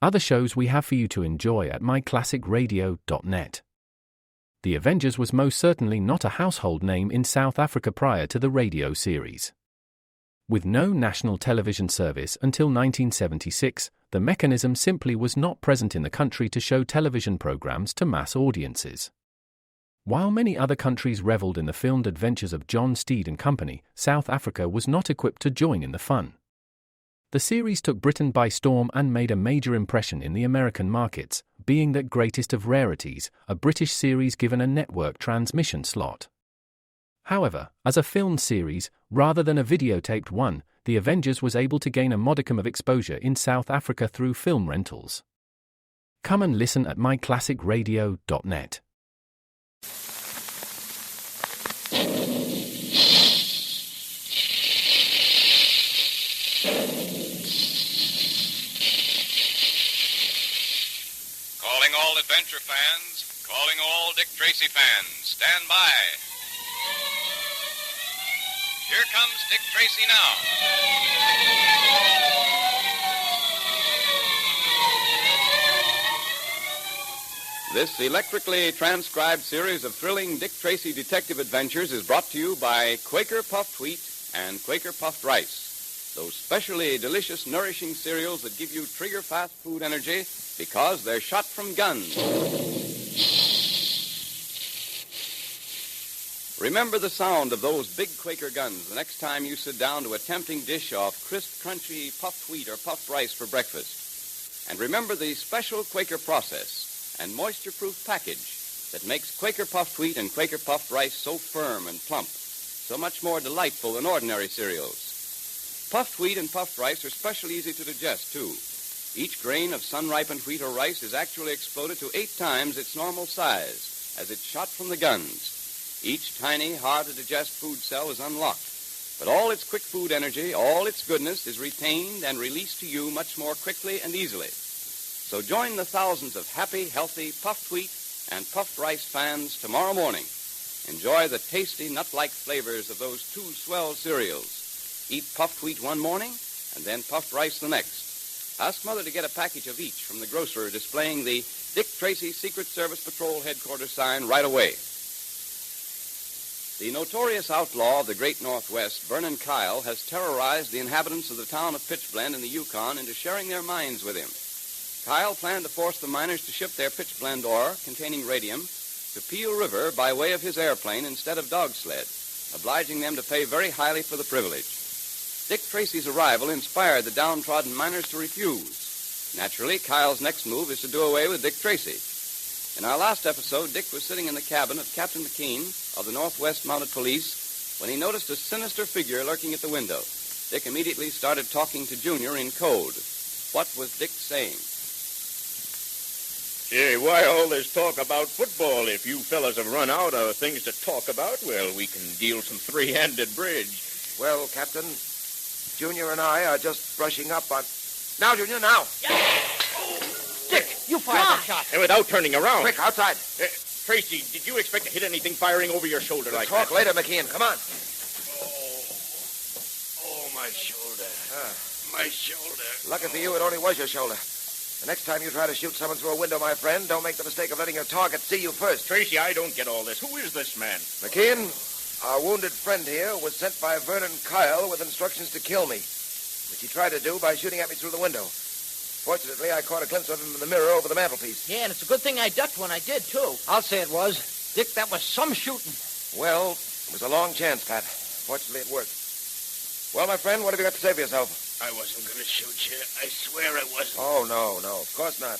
other shows we have for you to enjoy at myclassicradio.net. The Avengers was most certainly not a household name in South Africa prior to the radio series. With no national television service until 1976, the mechanism simply was not present in the country to show television programs to mass audiences. While many other countries reveled in the filmed adventures of John Steed and company, South Africa was not equipped to join in the fun. The series took Britain by storm and made a major impression in the American markets, being that greatest of rarities, a British series given a network transmission slot. However, as a filmed series, rather than a videotaped one, The Avengers was able to gain a modicum of exposure in South Africa through film rentals. Come and listen at myclassicradio.net. Calling all adventure fans, calling all Dick Tracy fans, stand by. Here comes Dick Tracy now. This electrically transcribed series of thrilling Dick Tracy detective adventures is brought to you by Quaker Puffed Wheat and Quaker Puffed Rice, those specially delicious, nourishing cereals that give you trigger-fast food energy because they're shot from guns. Remember the sound of those big Quaker guns the next time you sit down to a tempting dish of crisp, crunchy puffed wheat or puffed rice for breakfast. And remember the special Quaker process and moisture-proof package that makes Quaker puffed wheat and Quaker puffed rice so firm and plump, so much more delightful than ordinary cereals. Puffed wheat and puffed rice are especially easy to digest, too. Each grain of sun-ripened wheat or rice is actually exploded to 8 times its normal size as it's shot from the guns. Each tiny, hard-to-digest food cell is unlocked, but all its quick food energy, all its goodness, is retained and released to you much more quickly and easily. So join the thousands of happy, healthy, puffed wheat and puffed rice fans tomorrow morning. Enjoy the tasty, nut-like flavors of those 2 swell cereals. Eat puffed wheat one morning and then puffed rice the next. Ask Mother to get a package of each from the grocer displaying the Dick Tracy Secret Service Patrol Headquarters sign right away. The notorious outlaw of the great Northwest, Vernon Kyle, has terrorized the inhabitants of the town of Pitchblend in the Yukon into sharing their mines with him. Kyle planned to force the miners to ship their pitchblende ore, containing radium, to Peel River by way of his airplane instead of dog sled, obliging them to pay very highly for the privilege. Dick Tracy's arrival inspired the downtrodden miners to refuse. Naturally, Kyle's next move is to do away with Dick Tracy. In our last episode, Dick was sitting in the cabin of Captain McKean of the Northwest Mounted Police when he noticed a sinister figure lurking at the window. Dick immediately started talking to Junior in code. What was Dick saying? Hey, why all this talk about football? If you fellas have run out of things to talk about, well, we can deal some three-handed bridge. Well, Captain, Junior and I are just brushing up on... Now, Junior, now! Yeah. Dick, you fired that shot. And without turning around. Quick, outside. Tracy, did you expect to hit anything firing over your shoulder We'll like talk that? later, McKean. Come on. Oh, my shoulder. My shoulder. Lucky for you, it only was your shoulder. The next time you try to shoot someone through a window, my friend, don't make the mistake of letting your target see you first. Tracy, I don't get all this. Who is this man? McKean, our wounded friend here was sent by Vernon Kyle with instructions to kill me, which he tried to do by shooting at me through the window. Fortunately, I caught a glimpse of him in the mirror over the mantelpiece. Yeah, and it's a good thing I ducked when I did, too. I'll say it was. Dick, that was some shooting. Well, it was a long chance, Pat. Fortunately, it worked. Well, my friend, what have you got to say for yourself? I wasn't going to shoot you. I swear I wasn't. Oh, no, of course not.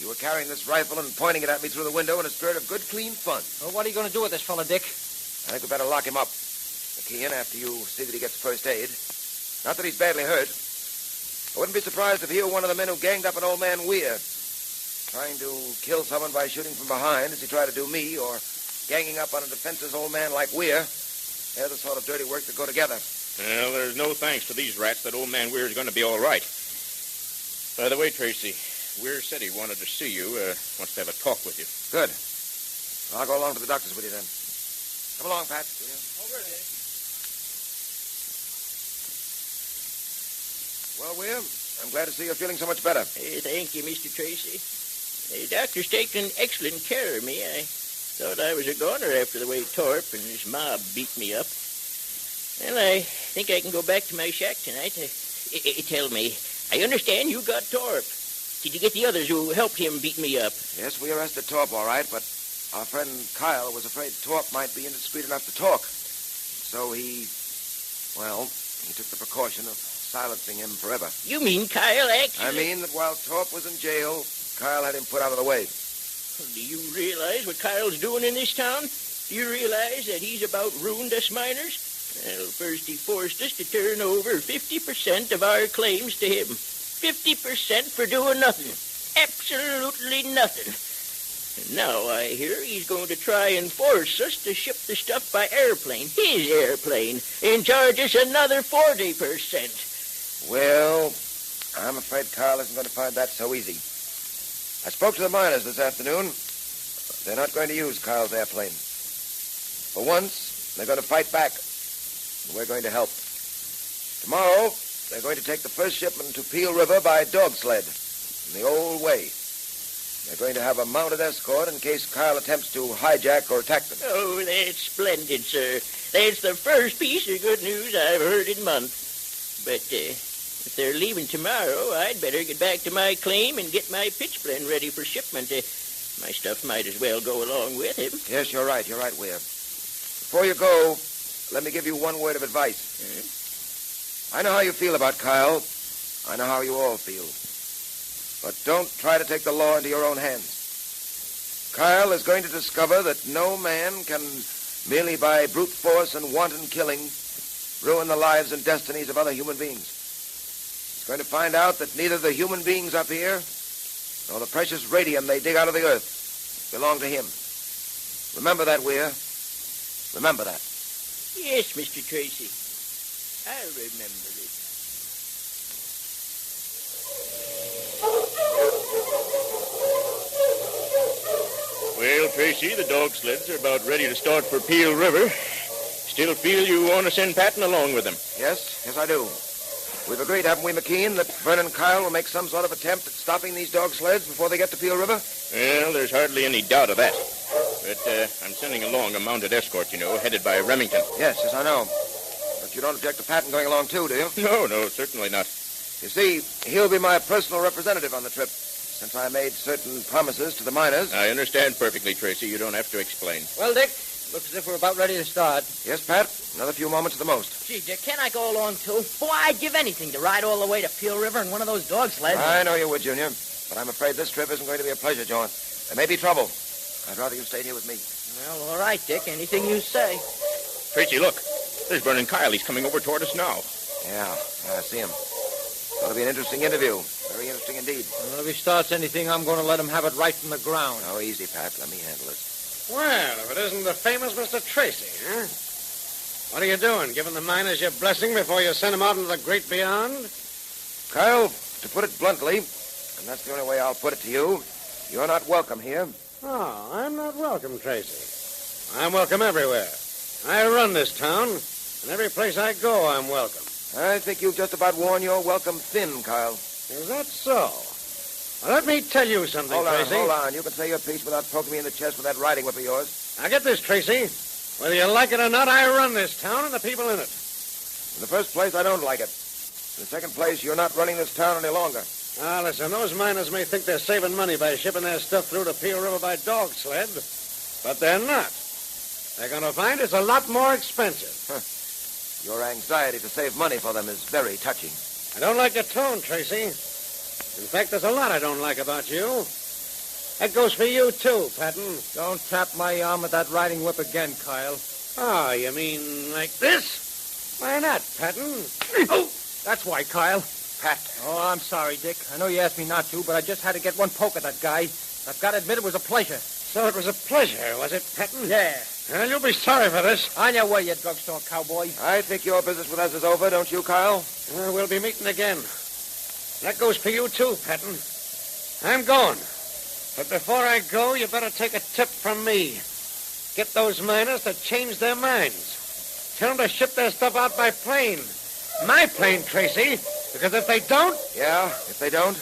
You were carrying this rifle and pointing it at me through the window in a spirit of good, clean fun. Well, what are you going to do with this fella, Dick? I think we better lock him up. McKean, after you see that he gets first aid. Not that he's badly hurt. I wouldn't be surprised if he were one of the men who ganged up on old man Weir. Trying to kill someone by shooting from behind, as he tried to do me, or ganging up on a defenseless old man like Weir. They're the sort of dirty work that go together. Well, there's no thanks to these rats that old man Weir's going to be all right. By the way, Tracy, Weir said he wanted to see you, wants to have a talk with you. Good. I'll go along to the doctor's with you then. Come along, Pat. Over there. Well, Weir, I'm glad to see you're feeling so much better. Thank you, Mr. Tracy. The doctor's taken excellent care of me. I thought I was a goner after the way Torp and his mob beat me up. Well, I think I can go back to my shack tonight. Tell me, I understand you got Torp. Did you get the others who helped him beat me up? Yes, we arrested Torp, all right, but our friend Kyle was afraid Torp might be indiscreet enough to talk. So he took the precaution of silencing him forever. You mean Kyle actually... I mean that while Torp was in jail, Kyle had him put out of the way. Do you realize what Kyle's doing in this town? Do you realize that he's about ruined us miners? Well, first he forced us to turn over 50% of our claims to him. 50% for doing nothing. Absolutely nothing. And now I hear he's going to try and force us to ship the stuff by airplane, his airplane, and charge us another 40%. Well, I'm afraid Kyle isn't going to find that so easy. I spoke to the miners this afternoon. They're not going to use Kyle's airplane. For once, they're going to fight back. And we're going to help. Tomorrow, they're going to take the first shipment to Peel River by dog sled, in the old way. They're going to have a mounted escort in case Kyle attempts to hijack or attack them. Oh, that's splendid, sir. That's the first piece of good news I've heard in months. But if they're leaving tomorrow, I'd better get back to my claim and get my pitchblend ready for shipment. My stuff might as well go along with him. Yes, you're right, Weir. Before you go, let me give you one word of advice. I know how you feel about Kyle. I know how you all feel. But don't try to take the law into your own hands. Kyle is going to discover that no man can, merely by brute force and wanton killing, ruin the lives and destinies of other human beings. He's going to find out that neither the human beings up here nor the precious radium they dig out of the earth belong to him. Remember that, Weir. Remember that. Yes, Mr. Tracy. I'll remember it. Well, Tracy, the dog sleds are about ready to start for Peel River. Still feel you want to send Patton along with them? Yes, I do. We've agreed, haven't we, McKean, that Vernon and Kyle will make some sort of attempt at stopping these dog sleds before they get to Peel River? Well, there's hardly any doubt of that. But I'm sending along a mounted escort, headed by Remington. Yes, I know. But you don't object to Patton going along, too, do you? No, certainly not. You see, he'll be my personal representative on the trip, since I made certain promises to the miners. I understand perfectly, Tracy. You don't have to explain. Well, Dick, looks as if we're about ready to start. Yes, Pat. Another few moments at the most. Gee, Dick, can't I go along, too? Boy, I'd give anything to ride all the way to Peel River in one of those dog sleds. I know you would, Junior. But I'm afraid this trip isn't going to be a pleasure jaunt. There may be trouble. I'd rather you stayed here with me. Well, all right, Dick. Anything you say. Tracy, look. There's Vernon Kyle. He's coming over toward us now. Yeah, I see him. It's going to be an interesting interview. Very interesting indeed. Well, if he starts anything, I'm going to let him have it right from the ground. Oh, easy, Pat. Let me handle it. Well, if it isn't the famous Mr. Tracy, huh? What are you doing, giving the miners your blessing before you send them out into the great beyond? Kyle, to put it bluntly, and that's the only way I'll put it to you, you're not welcome here. Oh, I'm not welcome, Tracy. I'm welcome everywhere. I run this town, and every place I go, I'm welcome. I think you've just about worn your welcome thin, Kyle. Is that so? Well, let me tell you something, Tracy. Hold on. You can say your piece without poking me in the chest with that riding whip of yours. Now, get this, Tracy. Whether you like it or not, I run this town and the people in it. In the first place, I don't like it. In the second place, you're not running this town any longer. Now, listen, those miners may think they're saving money by shipping their stuff through to Peel River by dog sled, but they're not. They're going to find it's a lot more expensive. Your anxiety to save money for them is very touching. I don't like your tone, Tracy. In fact, there's a lot I don't like about you. That goes for you, too, Patton. Don't tap my arm with that riding whip again, Kyle. Oh, you mean like this? Why not, Patton? Oh, that's why, Kyle. Pat. Oh, I'm sorry, Dick. I know you asked me not to, but I just had to get one poke at that guy. I've got to admit it was a pleasure. So it was a pleasure, was it, Patton? Yeah. Well, you'll be sorry for this. On your way, you drugstore cowboy. I think your business with us is over, don't you, Kyle? We'll be meeting again. That goes for you, too, Patton. I'm going. But before I go, you better take a tip from me. Get those miners to change their minds. Tell them to ship their stuff out by plane. My plane, Tracy. Because if they don't, Yeah, if they don't?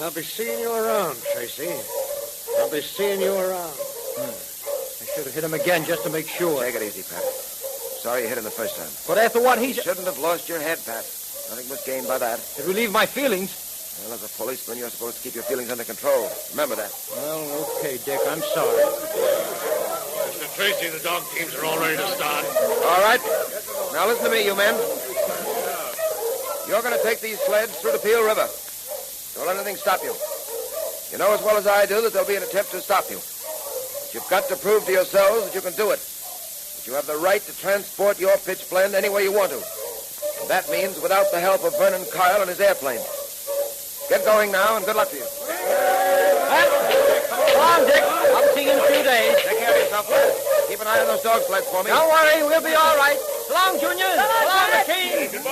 I'll be seeing you around, Tracy. I'll be seeing you around. I should have hit him again just to make sure. Take it easy, Pat. Sorry you hit him the first time. But after what You he's... shouldn't have lost your head, Pat. Nothing was gained by that. It relieved my feelings. Well, as a policeman, you're supposed to keep your feelings under control. Remember that. Well, okay, Dick, I'm sorry. Mr. Tracy, the dog teams are all ready to start. All right. Now listen to me, you men. You're going to take these sleds through the Peel River. Don't let anything stop you. You know as well as I do that there'll be an attempt to stop you. But you've got to prove to yourselves that you can do it. That you have the right to transport your pitchblend any way you want to. And that means without the help of Vernon Kyle and his airplane. Get going now, and good luck to you. Come on, Dick. I'll see you in a few days. Take care of yourself, lad. Keep an eye on those dog sleds for me. Don't worry, we'll be all right. So long, Junior. So long, McKean.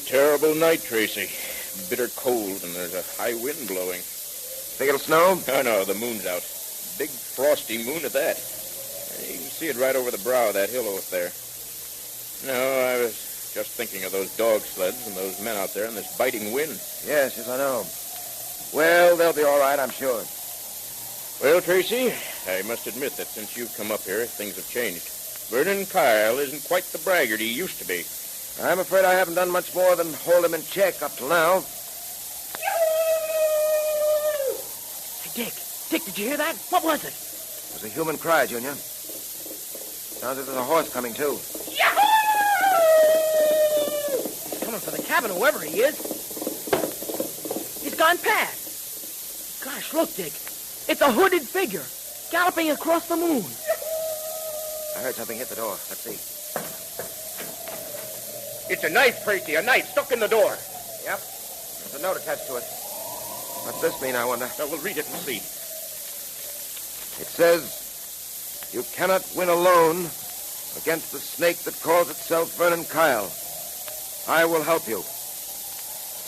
Terrible night, Tracy. Bitter cold, and there's a high wind blowing. Think it'll snow? Oh, no, the moon's out. Big frosty moon at that. You can see it right over the brow of that hill over there. No, I was just thinking of those dog sleds and those men out there and this biting wind. Yes, I know. Well, they'll be all right, I'm sure. Well, Tracy, I must admit that since you've come up here, things have changed. Vernon Kyle isn't quite the braggart he used to be. I'm afraid I haven't done much more than hold him in check up till now. Hey, Dick, did you hear that? What was it? It was a human cry, Junior. Sounds like there's a horse coming, too. He's coming for the cabin, whoever he is. He's gone past. Gosh, look, Dick. It's a hooded figure galloping across the moon. I heard something hit the door. Let's see. It's a knife, Tracy, a knife stuck in the door. Yep. There's a note attached to it. What's this mean, I wonder? Now, we'll read it and see. It says, "You cannot win alone against the snake that calls itself Vernon Kyle. I will help you."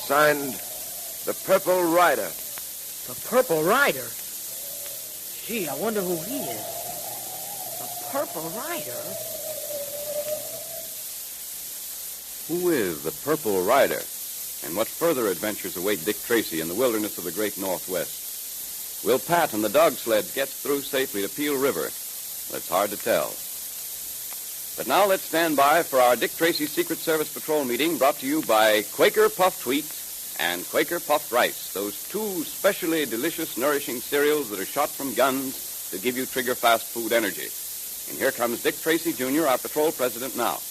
Signed, the Purple Rider. The Purple Rider? Gee, I wonder who he is. The Purple Rider? Who is the Purple Rider? And what further adventures await Dick Tracy in the wilderness of the great Northwest? Will Pat and the dog sleds get through safely to Peel River? That's hard to tell. But now let's stand by for our Dick Tracy Secret Service Patrol meeting, brought to you by Quaker Puffed Wheat and Quaker Puffed Rice, those two specially delicious, nourishing cereals that are shot from guns to give you trigger-fast food energy. And here comes Dick Tracy, Jr., our patrol president now.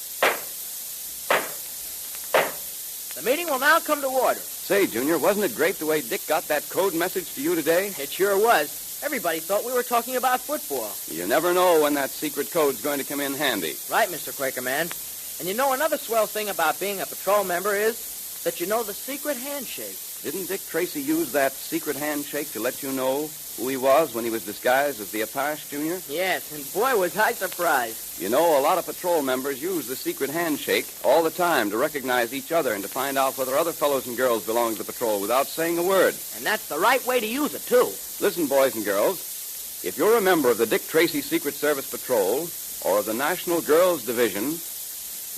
The meeting will now come to order. Say, Junior, wasn't it great the way Dick got that code message to you today? It sure was. Everybody thought we were talking about football. You never know when that secret code's going to come in handy. Right, Mr. Quaker Man. And you know another swell thing about being a patrol member is that you know the secret handshake. Didn't Dick Tracy use that secret handshake to let you know who he was when he was disguised as the Apache, Junior? Yes, and boy, was I surprised. You know, a lot of patrol members use the secret handshake all the time to recognize each other and to find out whether other fellows and girls belong to the patrol without saying a word. And that's the right way to use it, too. Listen, boys and girls, if you're a member of the Dick Tracy Secret Service Patrol or of the National Girls Division,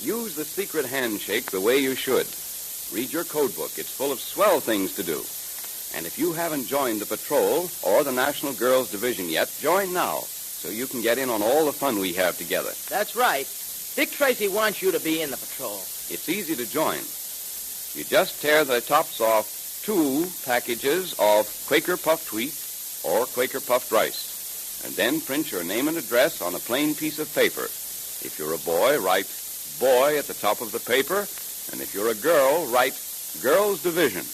use the secret handshake the way you should. Read your code book. It's full of swell things to do. And if you haven't joined the patrol or the National Girls Division yet, join now so you can get in on all the fun we have together. That's right. Dick Tracy wants you to be in the patrol. It's easy to join. You just tear the tops off 2 packages of Quaker Puffed Wheat or Quaker Puffed Rice, and then print your name and address on a plain piece of paper. If you're a boy, write boy at the top of the paper, and if you're a girl, write Girls Division.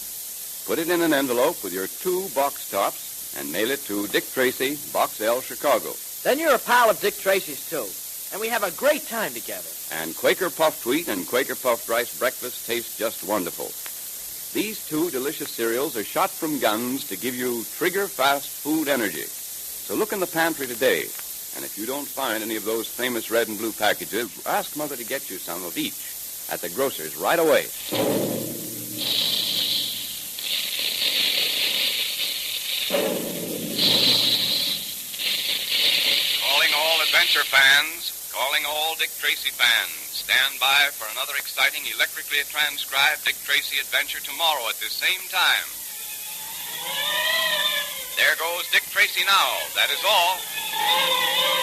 Put it in an envelope with your 2 box tops and mail it to Dick Tracy, Box L, Chicago. Then you're a pal of Dick Tracy's, too. And we have a great time together. And Quaker Puffed Wheat and Quaker Puffed Rice breakfast taste just wonderful. These 2 delicious cereals are shot from guns to give you trigger-fast food energy. So look in the pantry today, and if you don't find any of those famous red and blue packages, ask Mother to get you some of each at the grocer's right away. adventure fans, calling all Dick Tracy fans. Stand by for another exciting, electrically transcribed Dick Tracy adventure tomorrow at this same time. There goes Dick Tracy now. That is all.